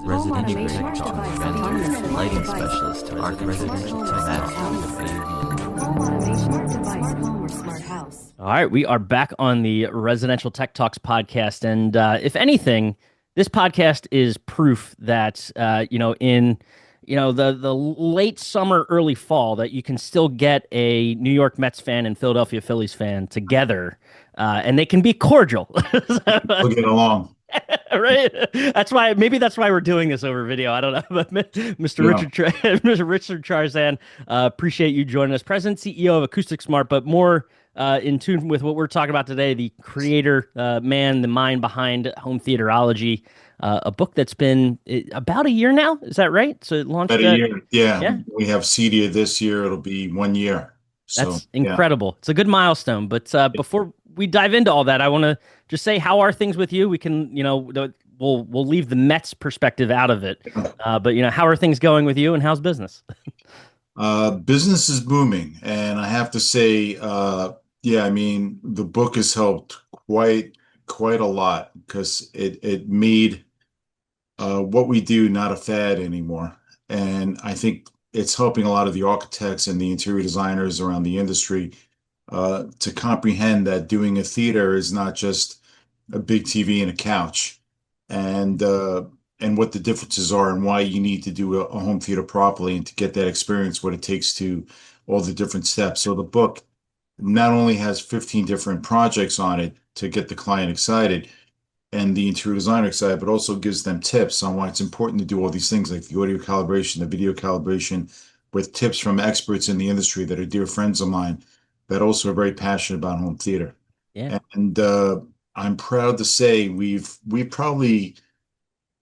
residential tech talk vendor, lighting specialist, residential tech All right, we are back on the Residential Tech Talks podcast, and if anything, this podcast is proof that in the late summer, early fall, that you can still get a New York Mets fan and Philadelphia Phillies fan together, and they can be cordial. We'll get along. Right? Maybe that's why we're doing this over video. I don't know, but Mr. Yeah. Mr. Richard Charschan, appreciate you joining us, President CEO of Acoustic Smart, but more in tune with what we're talking about today, the creator, man, the mind behind Home Theaterology, a book that's been about a year now. Is that right? So it launched About a year. Yeah. yeah. We have CEDIA this year. It'll be 1 year. So, That's yeah. incredible. It's a good milestone. But before we dive into all that, I want to just say, how are things with you? We can, we'll leave the Mets perspective out of it. But how are things going with you, and how's business? Business is booming. And I have to say, yeah, I mean, the book has helped quite a lot because it made what we do not a fad anymore. And I think it's helping a lot of the architects and the interior designers around the industry to comprehend that doing a theater is not just a big TV and a couch, and what the differences are and why you need to do a home theater properly and to get that experience, what it takes to all the different steps. So the book not only has 15 different projects on it to get the client excited and the interior designer excited, but also gives them tips on why it's important to do all these things like the audio calibration, the video calibration, with tips from experts in the industry that are dear friends of mine that also are very passionate about home theater. Yeah. And I'm proud to say we probably,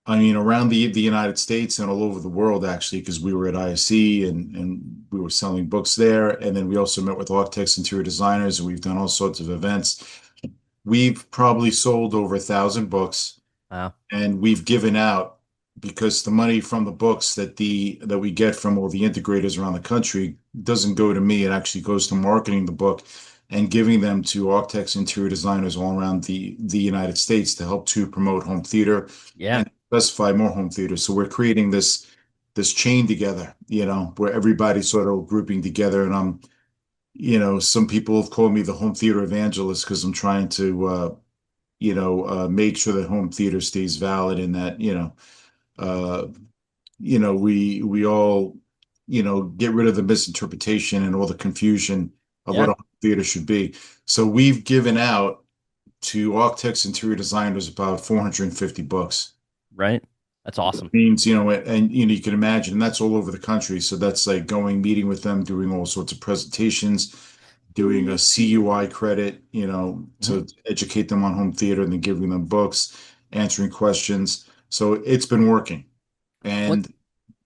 I mean, around the United States and all over the world, actually, because we were at ISE and we were selling books there. And then we also met with architects, interior designers, and we've done all sorts of events. We've probably sold over 1,000 books, Wow. and we've given out, because the money from the books that we get from all the integrators around the country doesn't go to me. It actually goes to marketing the book and giving them to architects, interior designers all around the United States to help to promote home theater Yeah. and specify more home theater. So we're creating this chain together, where everybody's sort of grouping together. And some people have called me the home theater evangelist because I'm trying to make sure that home theater stays valid and that uh, we all get rid of the misinterpretation and all the confusion of what Yeah. a home theater should be. So we've given out to architects, interior designers about 450 books. Right. That's awesome. Means, and you can imagine, and that's all over the country. So that's like going, meeting with them, doing all sorts of presentations, doing a CUI credit, Mhm. to educate them on home theater, and then giving them books, answering questions. So it's been working. What?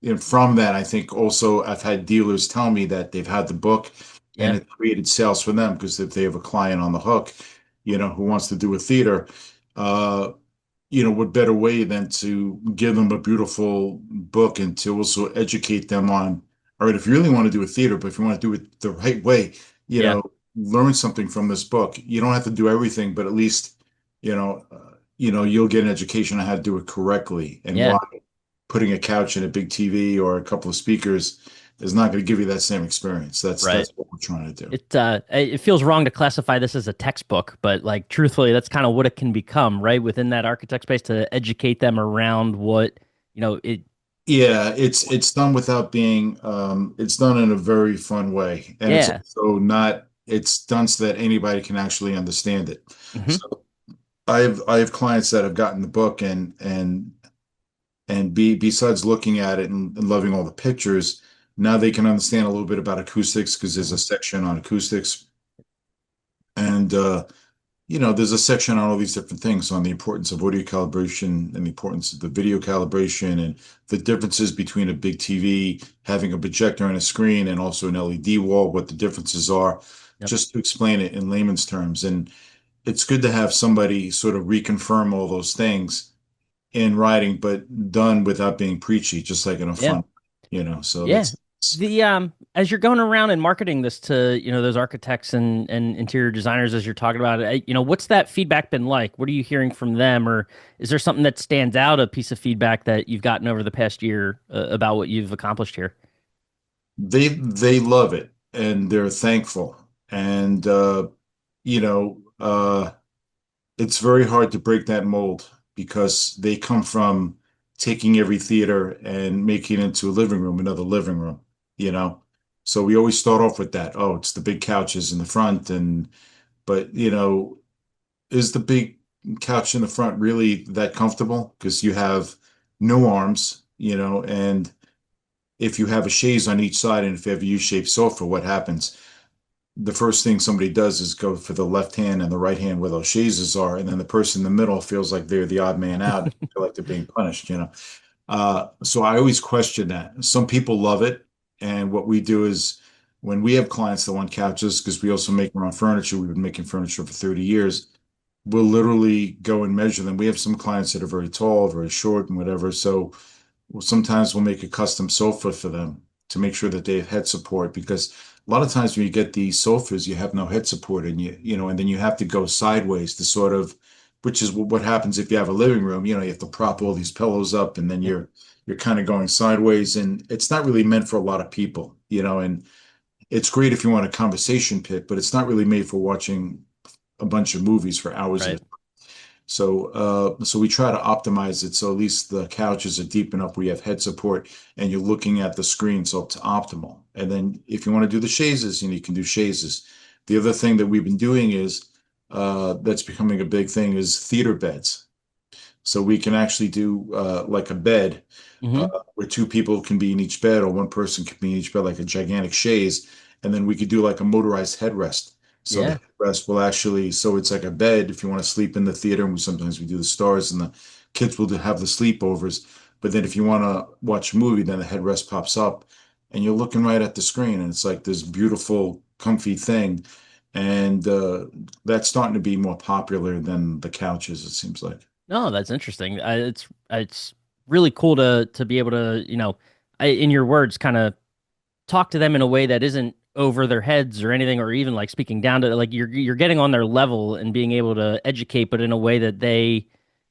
And from that, I think also I've had dealers tell me that they've had the book and Yeah. it created sales for them, because if they have a client on the hook, who wants to do a theater, uh, what better way than to give them a beautiful book and to also educate them on, all right, if you really want to do a theater, but if you want to do it the right way, Yeah. learn something from this book. You don't have to do everything, but at least, you'll get an education on how to do it correctly and Yeah. why putting a couch and a big TV or a couple of speakers is not going to give you that same experience. That's Right. what we're trying to do. It feels wrong to classify this as a textbook, but like truthfully, that's kind of what it can become, right? Within that architect space, to educate them around what, it. Yeah, it's done without being it's done in a very fun way. And it's Yeah. also not it's done so that anybody can actually understand it. Hmm. So I have clients that have gotten the book and besides looking at it and loving all the pictures, now they can understand a little bit about acoustics, because there's a section on acoustics. And there's a section on all these different things on the importance of audio calibration and the importance of the video calibration and the differences between a big TV, having a projector and a screen, and also an LED wall, what the differences are, Yep. just to explain it in layman's terms. And it's good to have somebody sort of reconfirm all those things in writing, but done without being preachy, just like in a Yeah. fun, so Yeah. that's The as you're going around and marketing this to, those architects and interior designers as you're talking about it, what's that feedback been like? What are you hearing from them, or is there something that stands out, a piece of feedback that you've gotten over the past year about what you've accomplished here? They love it and they're thankful. And you know, it's very hard to break that mold because they come from taking every theater and making it into a living room, another living room, you know. So we always start off with that. Oh, it's the big couches in the front, and but is the big couch in the front really that comfortable? Because you have no arms, and if you have a chaise on each side and if you have a U-shaped sofa, what happens? The first thing somebody does is go for the left hand and the right hand where those chaises are, and then the person in the middle feels like they're the odd man out, feel like they're being punished. So I always question that. Some people love it, and what we do is when we have clients that want couches, because we also make our own furniture, we've been making furniture for 30 years. We'll literally go and measure them. We have some clients that are very tall, very short, and whatever. So sometimes we'll make a custom sofa for them to make sure that they have head support because a lot of times when you get these sofas, you have no head support and and then you have to go sideways to sort of, which is what happens if you have a living room, you have to prop all these pillows up and then Yeah, you're kind of going sideways and it's not really meant for a lot of people, and it's great if you want a conversation pit, but it's not really made for watching a bunch of movies for hours at a right. time. So we try to optimize it so at least the couches are deep enough where you have head support and you're looking at the screen, so it's optimal. And then if you want to do the chaises, you can do chaises. The other thing that we've been doing is that's becoming a big thing is theater beds. So we can actually do like a bed Hmm. where two people can be in each bed or one person can be in each bed, like a gigantic chaise. And then we could do like a motorized headrest. So the Yeah. headrest will actually, so it's like a bed if you want to sleep in the theater. And sometimes we do the stars and the kids will have the sleepovers. But then if you want to watch a movie, then the headrest pops up and you're looking right at the screen. And it's like this beautiful, comfy thing. And that's starting to be more popular than the couches, it seems like. No, that's interesting. It's really cool to be able to, in your words, kind of talk to them in a way that isn't over their heads or anything, or even like speaking down to like you're getting on their level and being able to educate, but in a way that they,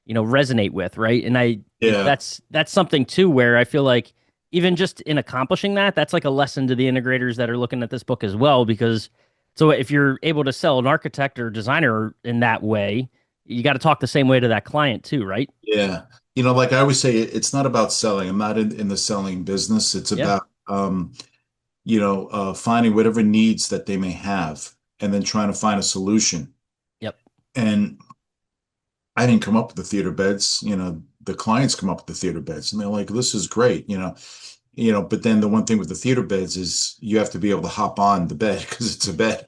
resonate with, right? And Yeah. that's something too where I feel like even just in accomplishing that, that's like a lesson to the integrators that are looking at this book as well, because so if you're able to sell an architect or designer in that way, you got to talk the same way to that client too, right? Yeah. Like I always say, it's not about selling. I'm not in the selling business. It's Yeah. about, finding whatever needs that they may have and then trying to find a solution. Yep. And I didn't come up with the theater beds, the clients come up with the theater beds and they're like, this is great, but then the one thing with the theater beds is you have to be able to hop on the bed because it's a bed.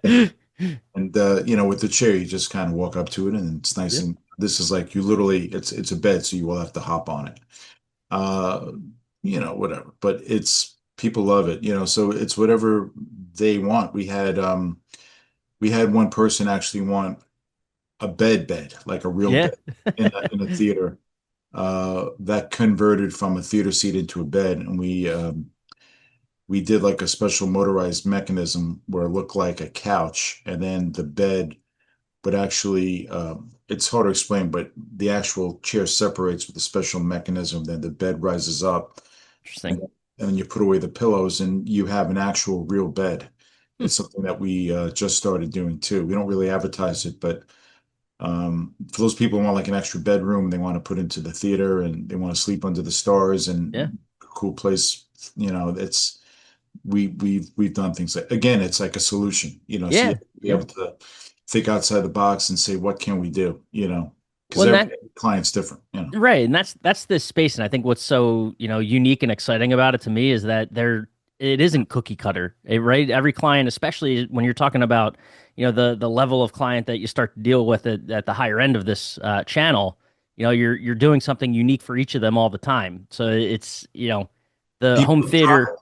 And with the chair, you just kind of walk up to it and it's nice. Yeah. And this is like you literally, it's a bed, so you will have to hop on it. Uh, whatever. But it's people love it, so it's whatever they want. We had one person actually want a bed, like a real Yeah. bed in a theater, that converted from a theater seat into a bed. And we did like a special motorized mechanism where it looked like a couch, and then the bed but actually, it's hard to explain, but the actual chair separates with a special mechanism. Then the bed rises up, Interesting. and, and then you put away the pillows, and you have an actual real bed. Hmm. It's something that we just started doing too. We don't really advertise it, but for those people who want like an extra bedroom, they want to put into the theater and they want to sleep under the stars Yeah. and cool place. It's we've done things like again, it's like a solution, so you Yeah. have to be Yeah. able to think outside the box and say, what can we do? Because Well, and every that client's different. right, and that's this space, and I think what's so unique and exciting about it to me is that it isn't cookie cutter, right? Every client, especially when you're talking about the level of client that you start to deal with at the higher end of this channel, you're doing something unique for each of them all the time. So it's the home People have theater,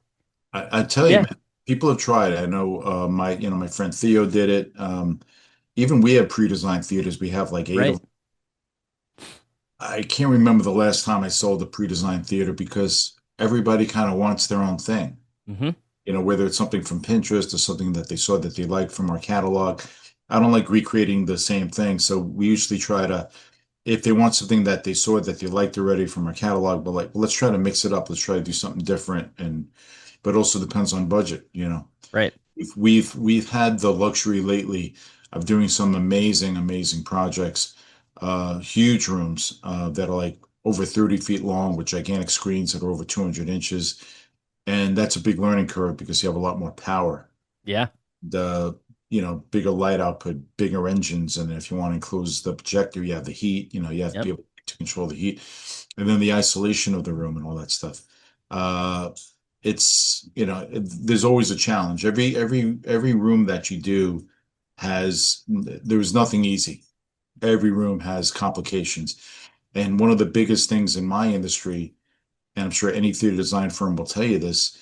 tried. I tell you, yeah, man, people have tried. I know my friend Theo did it. Even we have pre-designed theaters. We have like eight of right, them. I can't remember the last time I sold a pre-designed theater because everybody kind of wants their own thing. Hmm. Whether it's something from Pinterest or something that they saw that they liked from our catalog. I don't like recreating the same thing. So we usually try to, if they want something that they saw that they liked already from our catalog, but like, well, let's try to mix it up. Let's try to do something different. But also depends on budget. Right. We've had the luxury lately of doing some amazing projects, huge rooms that are like over 30 feet long with gigantic screens that are over 200 inches. And that's a big learning curve because you have a lot more power. Yeah. The, bigger light output, bigger engines. And if you want to enclose the projector, you have the heat, you have to be Yep. able to control the heat and then the isolation of the room and all that stuff. Uh, there's always a challenge. Every room that you do there's nothing easy. Every room has complications. And one of the biggest things in my industry, and I'm sure any theater design firm will tell you this,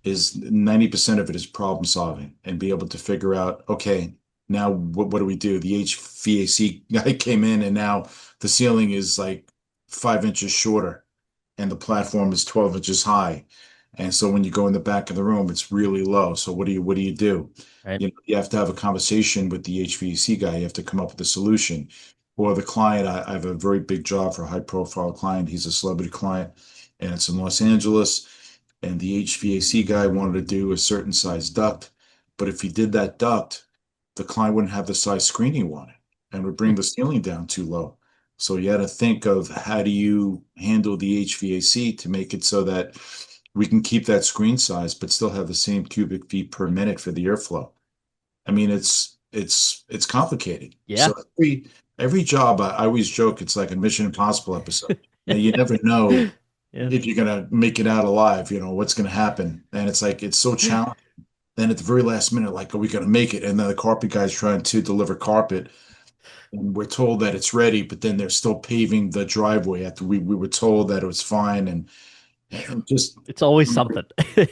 is 90% of it is problem solving and be able to figure out, okay, now what do we do? The HVAC guy came in and now the ceiling is like 5 inches shorter and the platform is 12 inches high. And so when you go in the back of the room, it's really low. So what do you do? Right. You have to have a conversation with the HVAC guy. You have to come up with a solution. Or the client, I have a very big job for a high profile client. He's a celebrity client and it's in Los Angeles. And the HVAC guy wanted to do a certain size duct. But if he did that duct, the client wouldn't have the size screen he wanted and would Hmm. bring the ceiling down too low. So you had to think of how do you handle the HVAC to make it so that we can keep that screen size, but still have the same cubic feet per minute for the airflow. I mean, it's complicated. Yeah. So every job, I always joke, it's like a Mission Impossible episode. Now you never know Yeah. if you're gonna make it out alive, what's gonna happen. And it's like it's so challenging. Then at the very last minute, like, are we gonna make it? And then the carpet guy's trying to deliver carpet, and we're told that it's ready, but then they're still paving the driveway after we were told that it was fine, and just It's always something. I'm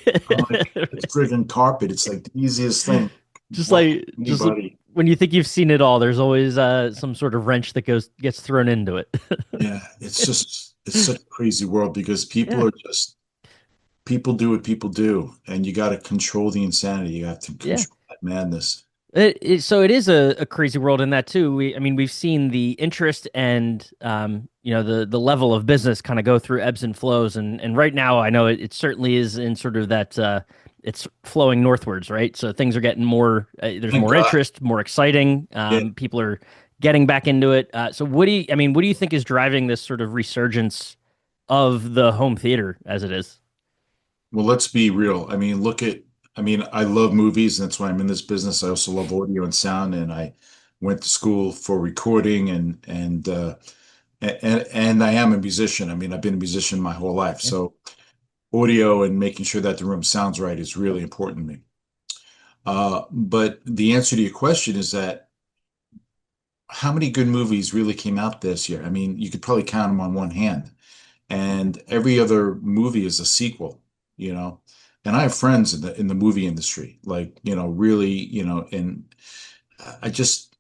like, it's friggin' carpet. It's like the easiest thing. Just Why like just anybody? when you think you've seen it all, there's always some sort of wrench that goes gets thrown into it. Yeah, it's such a crazy world because Yeah. people do what people do, and you got to control the insanity. You have to Yeah. control that madness. So it is a crazy world in that too. I mean, we've seen the interest and the level of business kind of go through ebbs and flows, and right now I know it certainly is in sort of that it's flowing northwards, right? So things are getting more. There's Thank more God. interest, more exciting. Yeah. People are getting back into it. So what do you think is driving this sort of resurgence of the home theater as it is? Well, let's be real. I mean, I love movies, and that's why I'm in this business. I also love audio and sound, and I went to school for recording and I am a musician. I mean, I've been a musician my whole life. Yeah. So audio and making sure that the room sounds right is really important to me. But the answer to your question is that how many good movies really came out this year? I mean, you could probably count them on one hand. And every other movie is a sequel, you know. And I have friends in the movie industry, like, really, and I just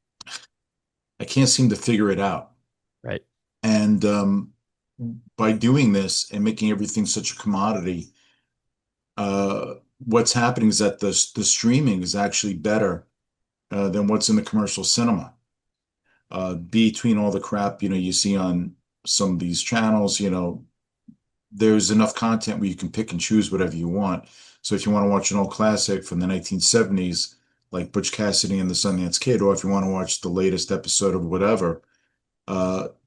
I can't seem to figure it out. Right. And by doing this and making everything such a commodity, what's happening is that the streaming is actually better than what's in the commercial cinema. Between all the crap, you see on some of these channels, there's enough content where you can pick and choose whatever you want. So if you want to watch an old classic from the 1970s, like Butch Cassidy and the Sundance Kid, or if you want to watch the latest episode of whatever,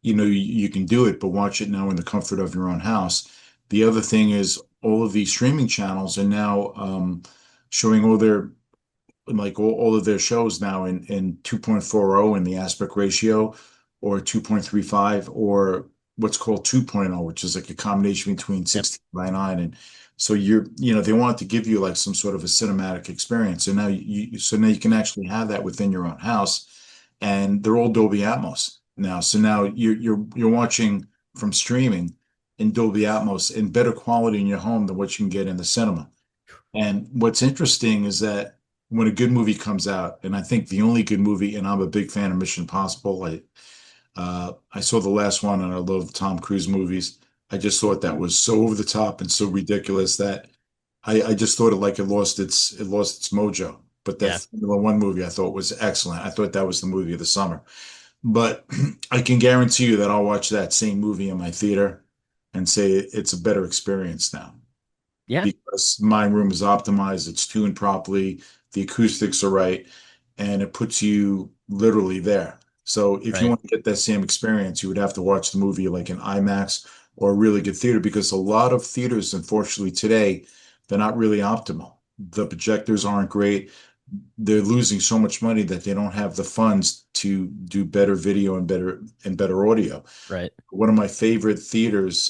you can do it, but watch it now in the comfort of your own house. The other thing is all of these streaming channels are now showing all of their shows now in 2.40 in the aspect ratio or 2.35 or what's called 2.0, which is like a combination between Yep. 16 by 9. And so they want to give you like some sort of a cinematic experience. So now you can actually have that within your own house and they're all Dolby Atmos now. So now you're watching from streaming in Dolby Atmos in better quality in your home than what you can get in the cinema. And what's interesting is that when a good movie comes out, and I think the only good movie, and I'm a big fan of Mission Impossible. I saw the last one, and I love Tom Cruise movies. I just thought that was so over the top and so ridiculous that I just thought it lost its mojo. But that Yeah. Formula One movie I thought was excellent. I thought that was the movie of the summer. But I can guarantee you that I'll watch that same movie in my theater and say it's a better experience now Yeah. because my room is optimized, it's tuned properly, the acoustics are right, and it puts you literally there. So if you Right. want to get that same experience, you would have to watch the movie like in IMAX or a really good theater because a lot of theaters, unfortunately, today, they're not really optimal. The projectors aren't great. They're losing so much money that they don't have the funds to do better video and better audio. Right. One of my favorite theaters,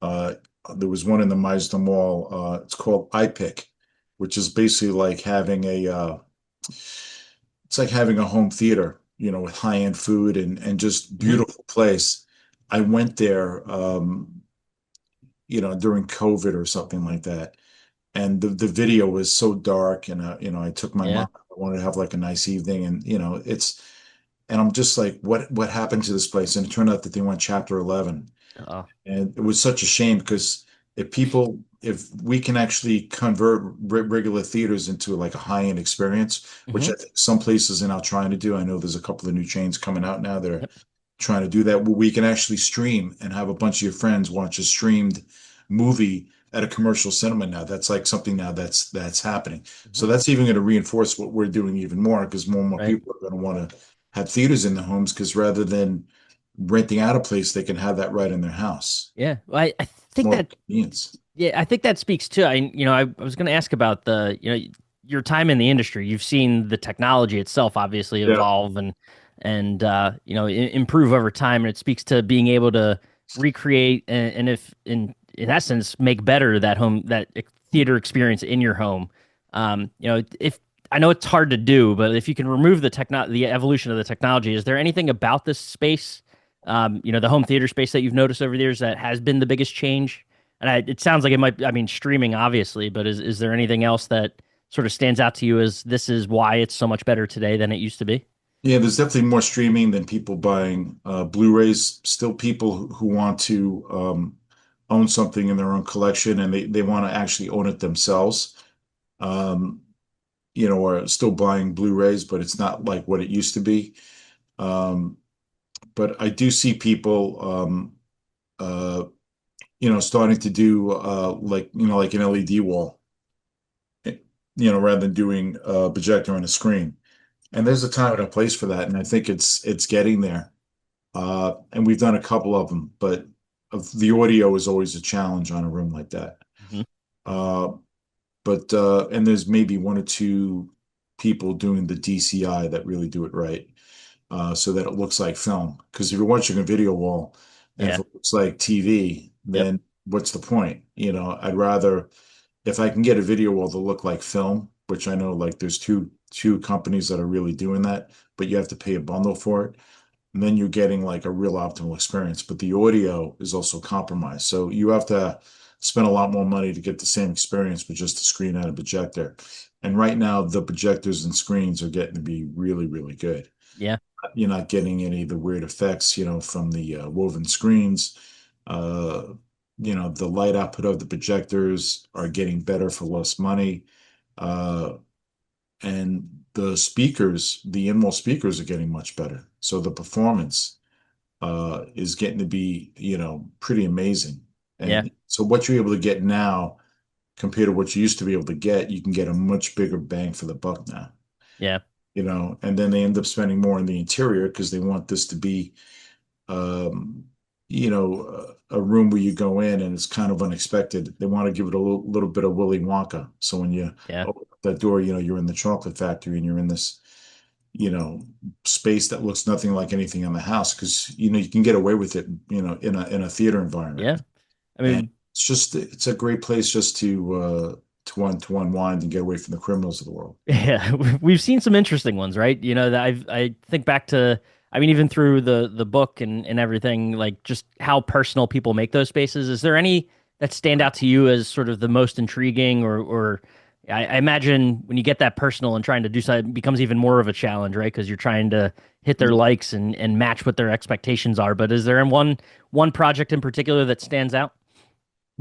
uh, there was one in the Meisner Mall. It's called iPick, which is basically like having it's like having a home theater, with high-end food and just Hmm. beautiful place. I went there, during COVID or something like that, and the video was so dark, and I took my Yeah. mom. I wanted to have like a nice evening, and and I'm just like, what happened to this place? And it turned out that they went Chapter 11. Oh. And it was such a shame because if we can actually convert regular theaters into like a high-end experience, which Hmm. I think some places are now trying to do. I know there's a couple of new chains coming out now that are Yep. trying to do that, where we can actually stream and have a bunch of your friends watch a streamed movie at a commercial cinema now. That's like something now that's happening. Hmm. So that's even going to reinforce what we're doing even more because more and more Right. people are going to want to have theaters in their homes because rather than renting out a place, they can have that right in their house. Yeah. Well, I It's think more of a that convenience. Yeah, I think that speaks to, I was going to ask about your time in the industry. You've seen the technology itself obviously Yeah. evolve and improve over time. And it speaks to being able to recreate and if in essence, make better that theater experience in your home. If I know it's hard to do, but if you can remove the evolution of the technology, is there anything about this space, the home theater space that you've noticed over the years that has been the biggest change? And it sounds like it might, I mean, streaming, obviously, but is there anything else that sort of stands out to you as this is why it's so much better today than it used to be? Yeah, there's definitely more streaming than people buying Blu-rays. Still people who want to own something in their own collection and they want to actually own it themselves. Um, or still buying Blu-rays, but it's not like what it used to be. Um, but I do see people uh, starting to do like an LED wall, rather than doing a projector on a screen. And there's a time and a place for that, and I think it's getting there. And we've done a couple of them, but the audio is always a challenge on a room like that. Hmm. Uh, but and there's maybe one or two people doing the DCI that really do it right, so that it looks like film. Because if you're watching a video wall and if Yeah. it looks like TV, Yep. then what's the point? I'd rather if I can get a video wall to look like film, which I know like there's two companies that are really doing that, but you have to pay a bundle for it. And then you're getting like a real optimal experience. But the audio is also compromised. So you have to spend a lot more money to get the same experience with just a screen and a projector. And right now, the projectors and screens are getting to be really, really good. Yeah. You're not getting any of the weird effects, from the woven screens. Uh, the light output of the projectors are getting better for less money. Uh, and the in-wall speakers are getting much better. So the performance is getting to be, pretty amazing. Yeah. And so what you're able to get now compared to what you used to be able to get, you can get a much bigger bang for the buck now. Yeah. And then they end up spending more in the interior because they want this to be, um, a room where you go in and it's kind of unexpected. They want to give it a little bit of Willy Wonka. So when you Yeah. open up that door, you're in the chocolate factory and you're in this, you know, space that looks nothing like anything in the house because, you can get away with it, in a theater environment. Yeah. I And mean, it's a great place just to unwind and get away from the criminals of the world. yeah, we've seen some interesting ones, right? That I think back to, I mean, even through the book and everything, like just how personal people make those spaces. Is there any that stand out to you as sort of the most intriguing, or I imagine when you get that personal and trying to do something, it becomes even more of a challenge, right? Because you're trying to hit their likes and match what their expectations are. But is there one project in particular that stands out?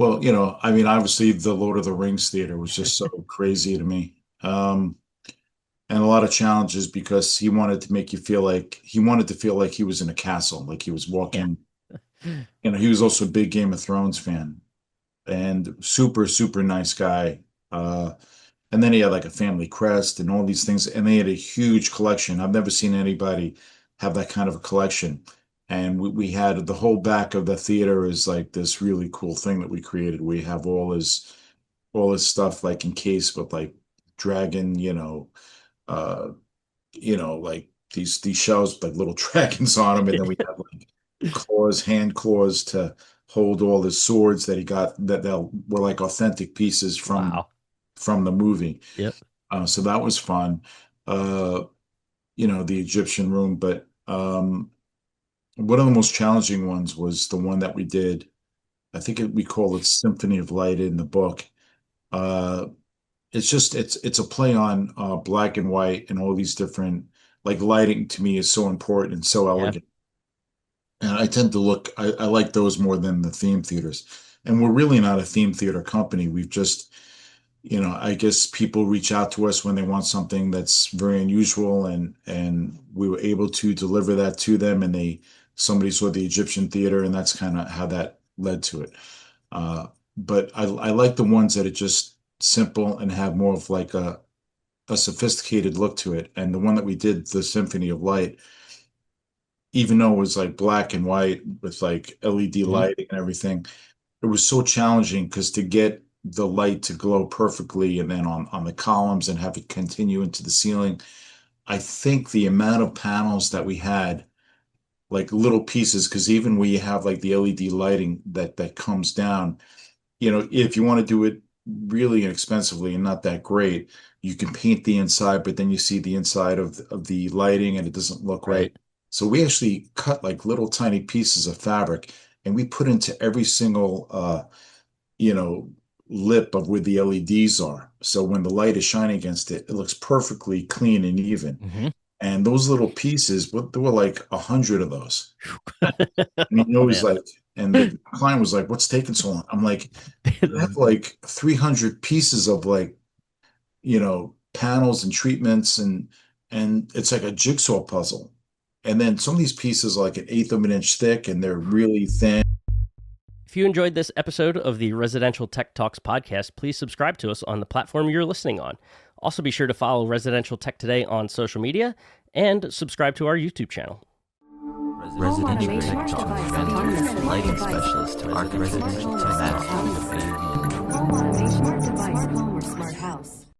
Well, I mean, obviously the Lord of the Rings theater was just so crazy to me. And a lot of challenges because he wanted to feel like he was in a castle, like he was Yeah. walking, he was also a big Game of Thrones fan and super, super nice guy. Uh, and then he had like a family crest and all these things, and they had a huge collection. I've never seen anybody have that kind of a collection. And we had the whole back of the theater is like this really cool thing that we created. We have all his stuff like encased with like dragon, uh, like these shells with like little dragons on them, and then we have like claws, hand claws to hold all his swords that he got that were like authentic pieces from Wow. from the movie. Yep. So that was fun. Uh, the Egyptian room, but one of the most challenging ones was the one that we did. I think we call it Symphony of Light in the book. Uh, it's a play on black and white and all these different like lighting to me is so important and so Yeah. elegant. And I tend to I like those more than the theme theaters. And we're really not a theme theater company. We've just, I guess people reach out to us when they want something that's very unusual and we were able to deliver that to them and somebody saw the Egyptian theater and that's kind of how that led to it. But I like the ones that are just simple and have more of like a sophisticated look to it. And the one that we did, the Symphony of Light, even though it was like black and white with like LED Hmm. lighting and everything, it was so challenging because to get the light to glow perfectly and then on the columns and have it continue into the ceiling, I think the amount of panels that we had, like little pieces, because even when you have like the LED lighting that comes down, if you want to do it really inexpensively and not that great, you can paint the inside, but then you see the inside of the lighting and it doesn't look Right. right. So we actually cut like little tiny pieces of fabric and we put into every single you know, lip of where the LEDs are. So when the light is shining against it, it looks perfectly clean and even. Hmm. And those little pieces, there were like 100 of those. And he Oh knows man. like, and the client was like, "What's taking so long?" I'm like, "You have like 300 pieces of like, panels and treatments, and it's like a jigsaw puzzle. And then some of these pieces are like an eighth of an inch thick, and they're really thin." If you enjoyed this episode of the Residential Tech Talks podcast, please subscribe to us on the platform you're listening on. Also, be sure to follow Residential Tech Today on social media and subscribe to our YouTube channel. Residential Tech Talk, lighting specialist to Residential Tech Talk. Home automation, smart device, home or smart house.